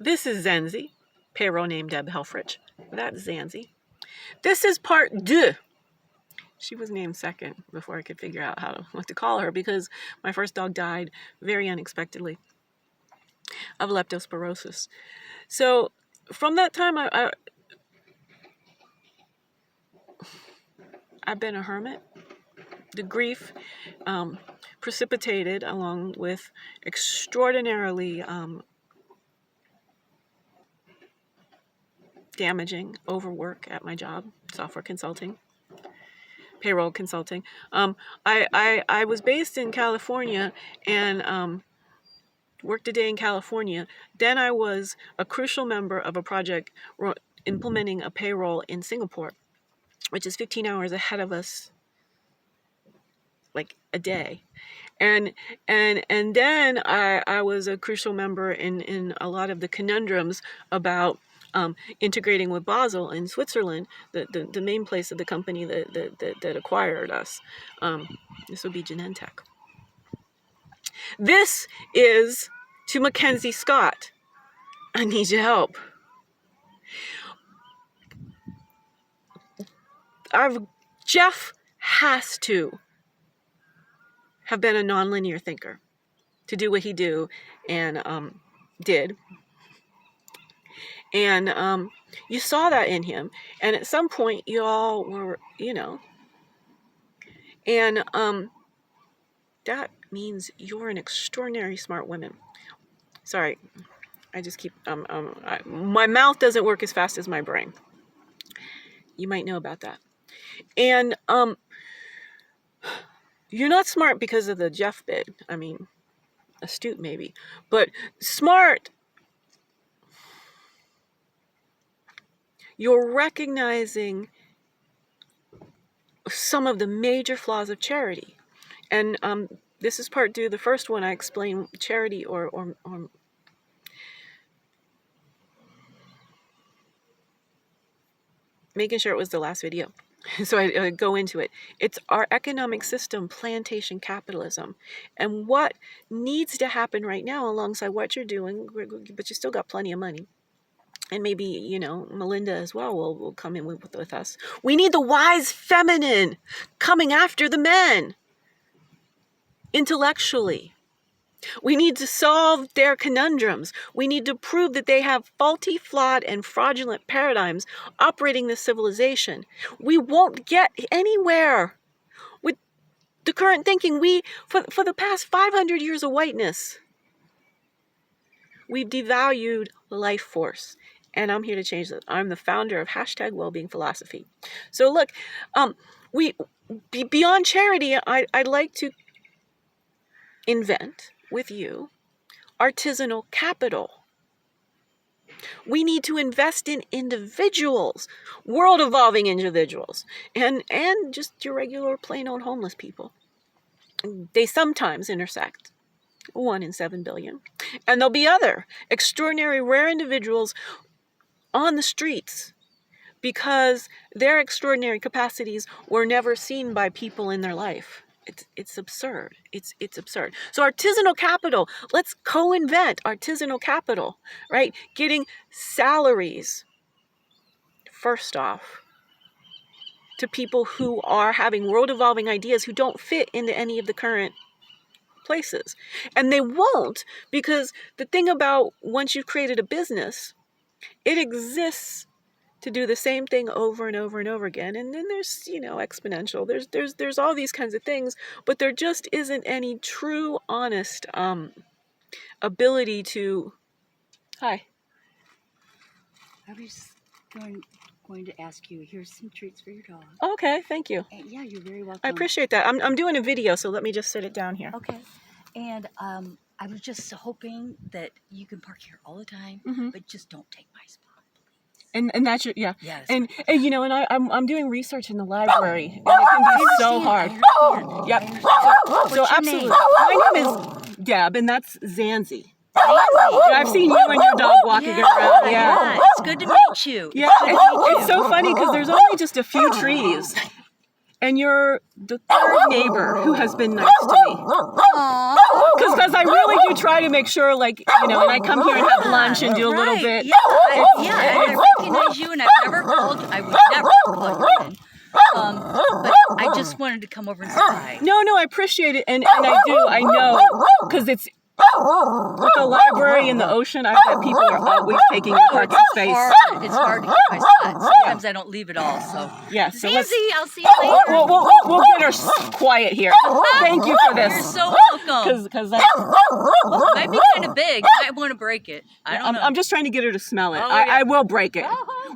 This is Zenzi, payroll name Deb Helfrich. That's Zanzi. This is part 2. She was named second before I could figure out what to call her because my first dog died very unexpectedly of leptospirosis. So from that time, I've been a hermit. The grief precipitated along with extraordinarily damaging overwork at my job, software consulting, payroll consulting. I was based in California and worked a day in California. Then I was a crucial member of a project implementing a payroll in Singapore, which is 15 hours ahead of us, like a day. And then I was a crucial member in a lot of the conundrums about integrating with Basel in Switzerland, the main place of the company that acquired us. This would be Genentech. This is to Mackenzie Scott. I need your help. Jeff has to have been a nonlinear thinker to do what he did. And you saw that in him. And at some point, you all were, and that means you're an extraordinary smart woman. Sorry, I just keep, my mouth doesn't work as fast as my brain. You might know about that. And you're not smart because of the Jeff bit. I mean, astute maybe, but smart. You're recognizing some of the major flaws of charity. And this is part 2. The first one, I explain charity or making sure it was the last video. So I go into it. It's our economic system, plantation capitalism. And what needs to happen right now alongside what you're doing, but you still got plenty of money. And maybe, Melinda as well will come in with us. We need the wise feminine coming after the men intellectually. We need to solve their conundrums. We need to prove that they have faulty, flawed, and fraudulent paradigms operating this civilization. We won't get anywhere with the current thinking. For the past 500 years of whiteness, we've devalued life force. And I'm here to change that. I'm the founder of #Wellbeing Philosophy. So look, beyond charity, I'd like to invent with you artisanal capital. We need to invest in individuals, world-evolving individuals, and just your regular plain old homeless people. They sometimes intersect. 1 in 7 billion. And there'll be other extraordinary rare individuals on the streets because their extraordinary capacities were never seen by people in their life. It's absurd. It's absurd. So artisanal capital, let's co-invent artisanal capital, right? Getting salaries, first off, to people who are having world-evolving ideas who don't fit into any of the current places. And they won't, because the thing about once you've created a business, it exists to do the same thing over and over and over again. And then there's, exponential. There's all these kinds of things, but there just isn't any true, honest ability to. Hi. I was going to ask you. Here's some treats for your dog. Okay, thank you. And yeah, you're very welcome. I appreciate that. I'm doing a video, so let me just sit it down here. Okay. And I was just hoping that you can park here all the time, but just don't take my spot, please. And that's your, yeah. Yes. And I'm doing research in the library, and it can be so hard. Yep. So absolutely. My name is Deb, and that's Zanzi. I've seen you and your dog walking around. Yeah, it's good to meet you. Yeah, it's so funny because there's only just a few trees. And you're the third neighbor who has been nice to me. Aww. Because I really do try to make sure, like, and I come here and have lunch and do a little bit. Yeah, and I recognize you, and I've never called you. I would never call you in. But I just wanted to come over and say hi. No, I appreciate it, and I know, because it's with the library and the ocean. I bet people are always taking your parking space. It's hard to keep my spot. Sometimes I don't leave it all. So yeah, so Zanzi, I'll see you later. We'll get her quiet here. Thank you for this. You're so welcome. Because it might be kind of big. You might want to break it. I don't know. I'm just trying to get her to smell it. Oh, yeah. I will break it.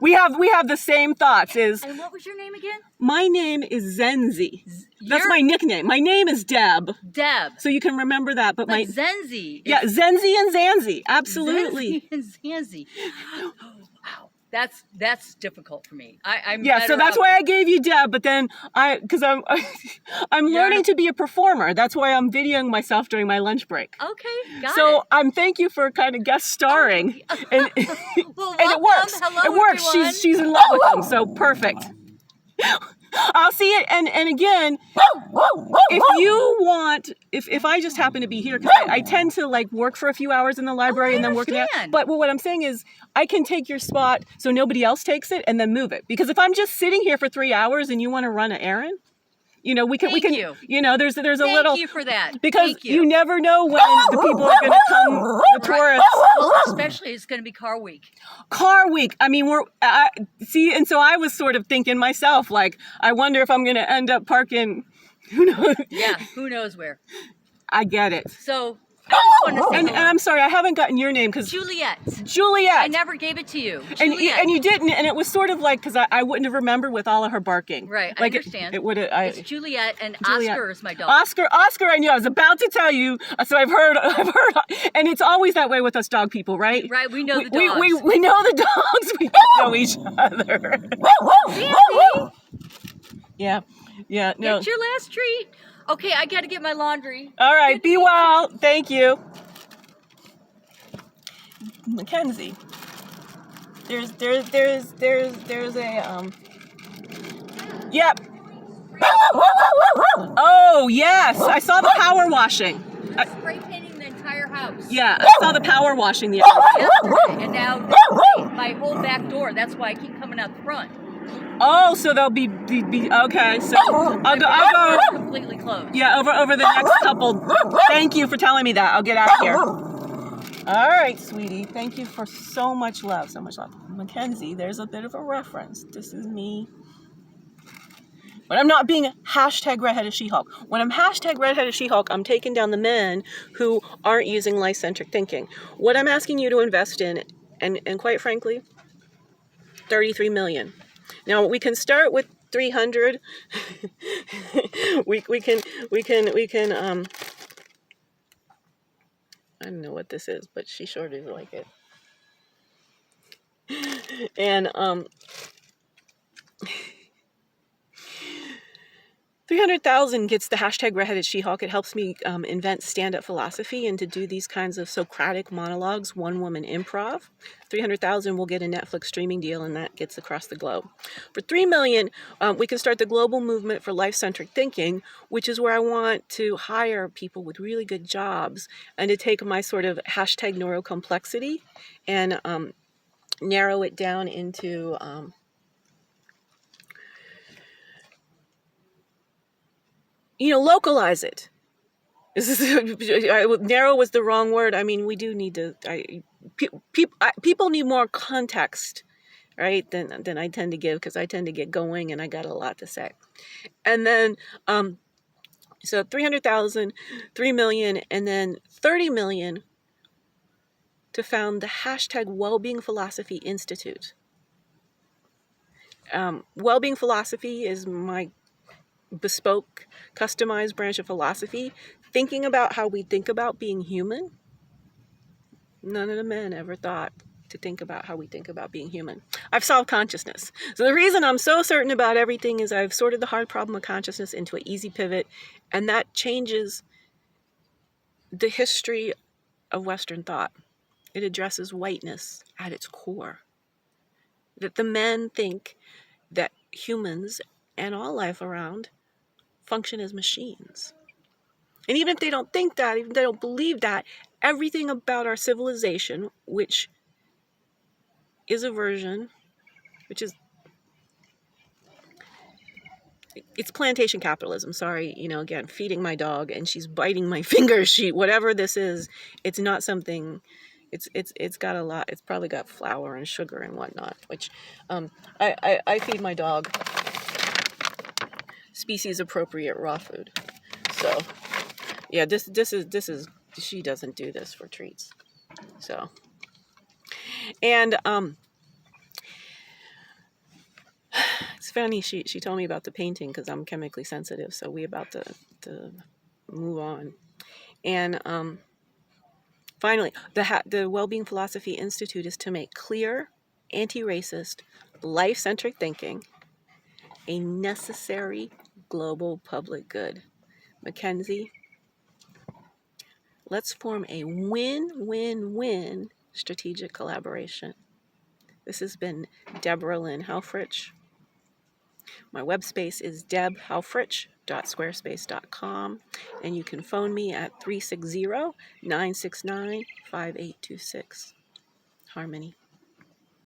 We have the same thoughts. And what was your name again? My name is Zenzi. That's my nickname. My name is Deb. Deb. So you can remember that. But my Zenzi. Yeah, Zenzi and Zanzi. Absolutely. Zenzi and Zanzi. Oh, wow. That's difficult for me. I'm so that's why I gave you Deb. But then because I'm learning to be a performer. That's why I'm videoing myself during my lunch break. Okay, got it. So thank you for kind of guest starring, and well, and it works. Hello, it works. Everyone. She's in love with him. So perfect. I'll see it. And again, if you want, if I just happen to be here, because I tend to like work for a few hours in the library and then work in there. But what I'm saying is I can take your spot so nobody else takes it and then move it. Because if I'm just sitting here for 3 hours and you want to run an errand, we can, Thank you. There's a little. Thank you for that. Because you never know when the people are going to come, the tourists. Well, especially it's going to be car week. Car week. I mean, see, and so I was sort of thinking myself, like, I wonder if I'm going to end up parking, who knows? Yeah, who knows where. I get it. So, I just want to say and I'm sorry, I haven't gotten your name because Juliet. I never gave it to you. And you didn't, and it was sort of like, because I wouldn't have remembered with all of her barking. Right, like I understand. It would have. It's Juliet, and Oscar is my dog. Oscar, I knew. I was about to tell you, so I've heard, and it's always that way with us dog people, right? Right, we know the dogs. We know the dogs. We don't know each other. Yeah, no. Get your last treat. Okay, I got to get my laundry. All right, be well. Thank you. Mackenzie, there's a yep. Oh yes, I saw the power washing. Spray painting the entire house. Yeah, I saw the power washing the other day. Yesterday, and now my whole back door. That's why I keep coming out the front. Oh, so they'll be okay. So I'll go completely closed. Yeah, over the next couple. Thank you for telling me that. I'll get out of here. All right, sweetie. Thank you for so much love, so much love. Mackenzie, there's a bit of a reference. This is me. When I'm not being #redheaded She-Hulk. When I'm #redheaded She-Hulk, I'm taking down the men who aren't using life-centric thinking. What I'm asking you to invest in, and quite frankly, $33 million. Now we can start with 300. we can I don't know what this is, but she sure does like it. And 300,000 gets the #redheaded She-Hulk. It helps me invent stand-up philosophy and to do these kinds of Socratic monologues, one-woman improv. 300,000 will get a Netflix streaming deal, and that gets across the globe. For $3 million, we can start the global movement for life-centric thinking, which is where I want to hire people with really good jobs and to take my sort of #neurocomplexity and narrow it down into localize it. Narrow was the wrong word. I mean, we do need to. People need more context, right? Than I tend to give, because I tend to get going and I got a lot to say. And then, so 300,000, 3 million, and then 30 million to found the #Wellbeing Philosophy Institute. Wellbeing philosophy is my bespoke, customized branch of philosophy, thinking about how we think about being human. None of the men ever thought to think about how we think about being human. I've solved consciousness. So the reason I'm so certain about everything is I've sorted the hard problem of consciousness into an easy pivot, and that changes the history of Western thought. It addresses whiteness at its core. That the men think that humans and all life around function as machines. And even if they don't think that, even if they don't believe that, everything about our civilization, which is a version, which is, it's plantation capitalism. Sorry, again, feeding my dog and she's biting my finger. Whatever this is, it's not something, it's got a lot, it's probably got flour and sugar and whatnot, which I feed my dog species appropriate raw food. So yeah, this is, she doesn't do this for treats. So, and it's funny, she told me about the painting because I'm chemically sensitive, so we about to move on. And finally, the Wellbeing Philosophy Institute is to make clear, anti-racist, life-centric thinking a necessary global public good. Mackenzie, let's form a win-win-win strategic collaboration. This has been Deborah Lynn Helfrich. My web space is debhelfrich.squarespace.com, and you can phone me at 360-969-5826. Harmony.